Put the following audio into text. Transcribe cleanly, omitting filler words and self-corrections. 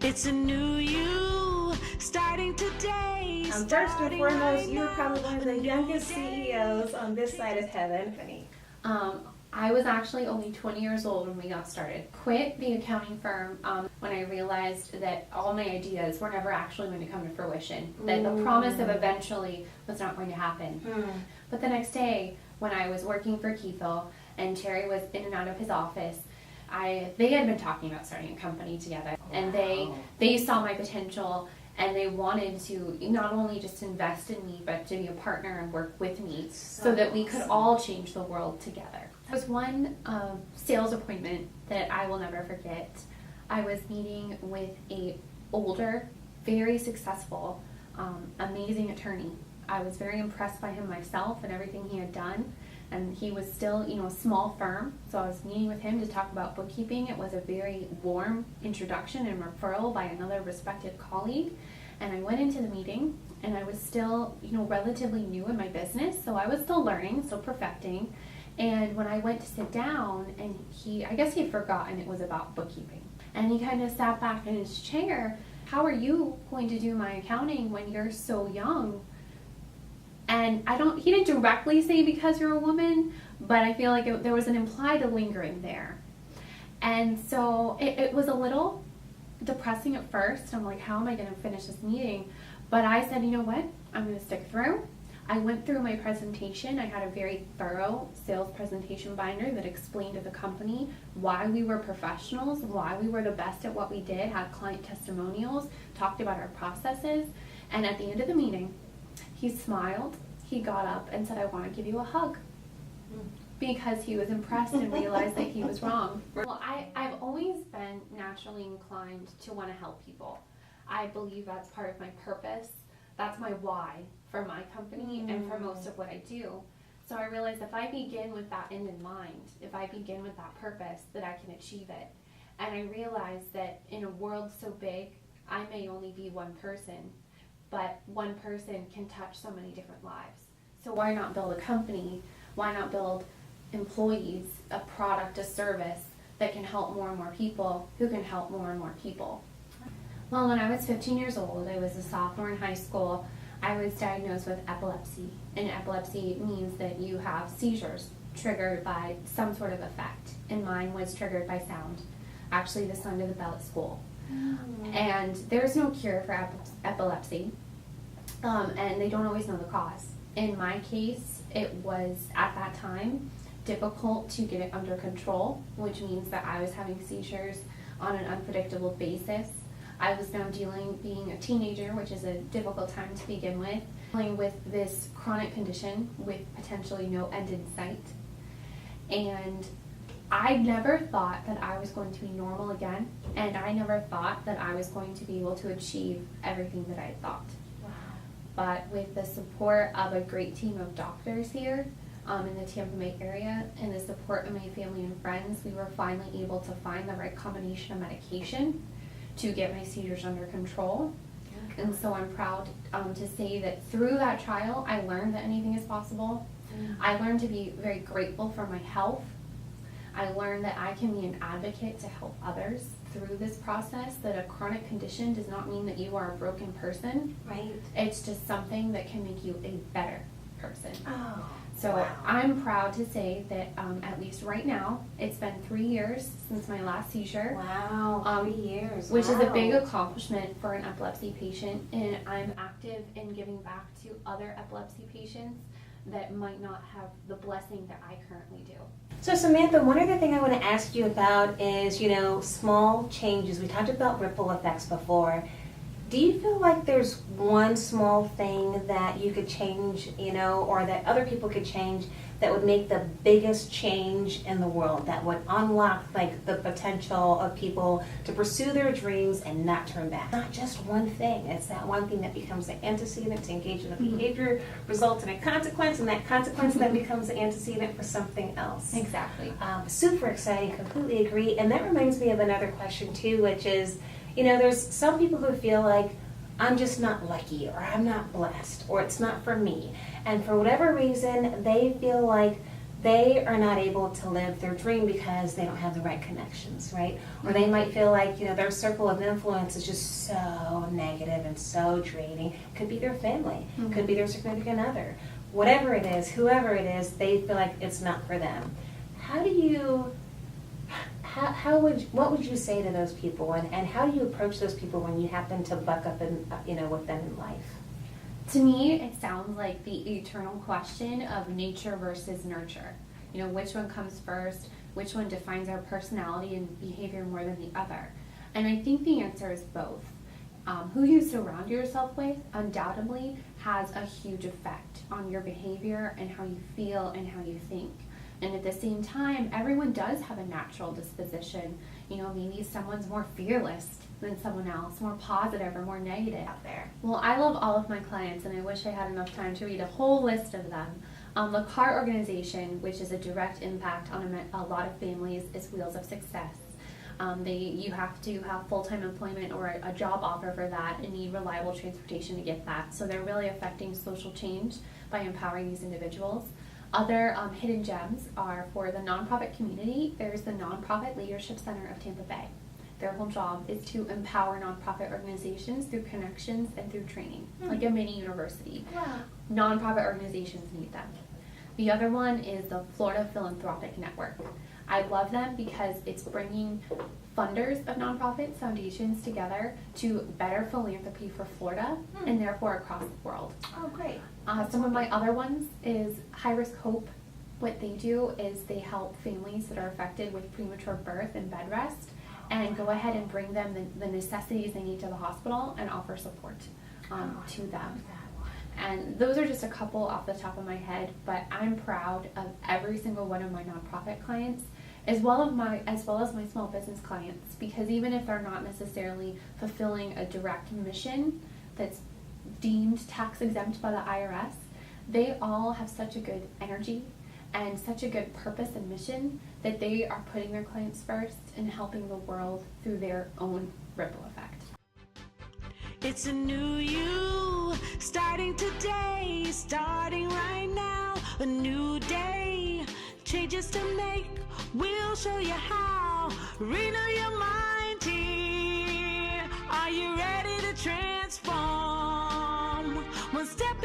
It's a new you starting today. First and foremost, you're probably one of the youngest CEOs on this side of heaven. I was actually only 20 years old when we got started. Quit the accounting firm when I realized that all my ideas were never actually going to come to fruition. That the promise of eventually was not going to happen. But the next day, when I was working for Keithel and Terry was in and out of his office, they had been talking about starting a company together, and they saw my potential, and they wanted to not only just invest in me, but to be a partner and work with me so that we could all change the world together. There was one sales appointment that I will never forget. I was meeting with a older, very successful, amazing attorney. I was very impressed by him myself and everything he had done. And he was still, a small firm, so I was meeting with him to talk about bookkeeping. It was a very warm introduction and referral by another respected colleague. And I went into the meeting, and I was still, relatively new in my business, so I was still learning, still perfecting. And when I went to sit down, and I guess he had forgotten it was about bookkeeping. And he kind of sat back in his chair. How are you going to do my accounting when you're so young? And he didn't directly say because you're a woman, but I feel like there was an implied lingering there. And so it was a little depressing at first. I'm like, how am I going to finish this meeting? But I said, you know what? I'm going to stick through. I went through my presentation. I had a very thorough sales presentation binder that explained to the company why we were professionals, why we were the best at what we did, had client testimonials, talked about our processes. And at the end of the meeting, he smiled, he got up and said, I want to give you a hug, because he was impressed and realized that he was wrong. Well, I've always been naturally inclined to want to help people. I believe that's part of my purpose. That's my why for my company and for most of what I do. So I realized if I begin with that end in mind, if I begin with that purpose, that I can achieve it. And I realized that in a world so big, I may only be one person, but one person can touch so many different lives. So why not build a company? Why not build employees, a product, a service that can help more and more people who can help more and more people? Well, when I was 15 years old, I was a sophomore in high school, I was diagnosed with epilepsy. And epilepsy means that you have seizures triggered by some sort of effect. And mine was triggered by sound. Actually, the sound of the bell at school. And there's no cure for epilepsy, and they don't always know the cause. In my case, it was, at that time, difficult to get it under control, which means that I was having seizures on an unpredictable basis. I was now being a teenager, which is a difficult time to begin with, dealing with this chronic condition with potentially no end in sight. And I never thought that I was going to be normal again, and I never thought that I was going to be able to achieve everything that I thought. Wow. But with the support of a great team of doctors here in the Tampa Bay area, and the support of my family and friends, we were finally able to find the right combination of medication to get my seizures under control. Okay. And so I'm proud to say that through that trial, I learned that anything is possible. I learned to be very grateful for my health. I learned that I can be an advocate to help others through this process, that a chronic condition does not mean that you are a broken person. Right. It's just something that can make you a better person. Oh, so wow. I'm proud to say that at least right now, it's been 3 years since my last seizure. Wow, 3 years. Which is a big accomplishment for an epilepsy patient, and I'm active in giving back to other epilepsy patients that might not have the blessing that I currently do. So Samantha, one other thing I want to ask you about is, small changes. We talked about ripple effects before. Do you feel like there's one small thing that you could change, or that other people could change that would make the biggest change in the world, that would unlock the potential of people to pursue their dreams and not turn back? Not just one thing. It's that one thing that becomes the antecedent to engage in a behavior, results in a consequence, and that consequence then becomes the antecedent for something else. Exactly. Super exciting. Completely agree. And that reminds me of another question too, which is, there's some people who feel like, I'm just not lucky, or I'm not blessed, or it's not for me. And for whatever reason, they feel like they are not able to live their dream because they don't have the right connections, right? Or they might feel like, their circle of influence is just so negative and so draining. Could be their family, could be their significant other. Whatever it is, whoever it is, they feel like it's not for them. What would you say to those people, and how do you approach those people when you happen to buck up with them in life? To me, it sounds like the eternal question of nature versus nurture. Which one comes first? Which one defines our personality and behavior more than the other? And I think the answer is both. Who you surround yourself with undoubtedly has a huge effect on your behavior and how you feel and how you think. And at the same time, everyone does have a natural disposition. Maybe someone's more fearless than someone else, more positive or more negative out there. Well, I love all of my clients, and I wish I had enough time to read a whole list of them. The CAR organization, which is a direct impact on a lot of families, is Wheels of Success. You have to have full-time employment or a job offer for that and need reliable transportation to get that. So they're really affecting social change by empowering these individuals. Other hidden gems are for the nonprofit community. There's the Nonprofit Leadership Center of Tampa Bay. Their whole job is to empower nonprofit organizations through connections and through training, like a mini university. Wow. Nonprofit organizations need them. The other one is the Florida Philanthropic Network. I love them because it's bringing funders of nonprofit foundations together to better philanthropy for Florida and therefore across the world. Oh, great. Some of my other ones is High Risk Hope. What they do is they help families that are affected with premature birth and bed rest and go ahead and bring them the necessities they need to the hospital and offer support to them. And those are just a couple off the top of my head, but I'm proud of every single one of my nonprofit clients, as well as my small business clients, because even if they're not necessarily fulfilling a direct mission that's deemed tax exempt by the IRS, they all have such a good energy and such a good purpose and mission that they are putting their clients first and helping the world through their own ripple effect. It's a new you, starting today, starting right now. A new day, changes to make, we'll show you how. Renew your mind, teen. Are you ready to transform? One step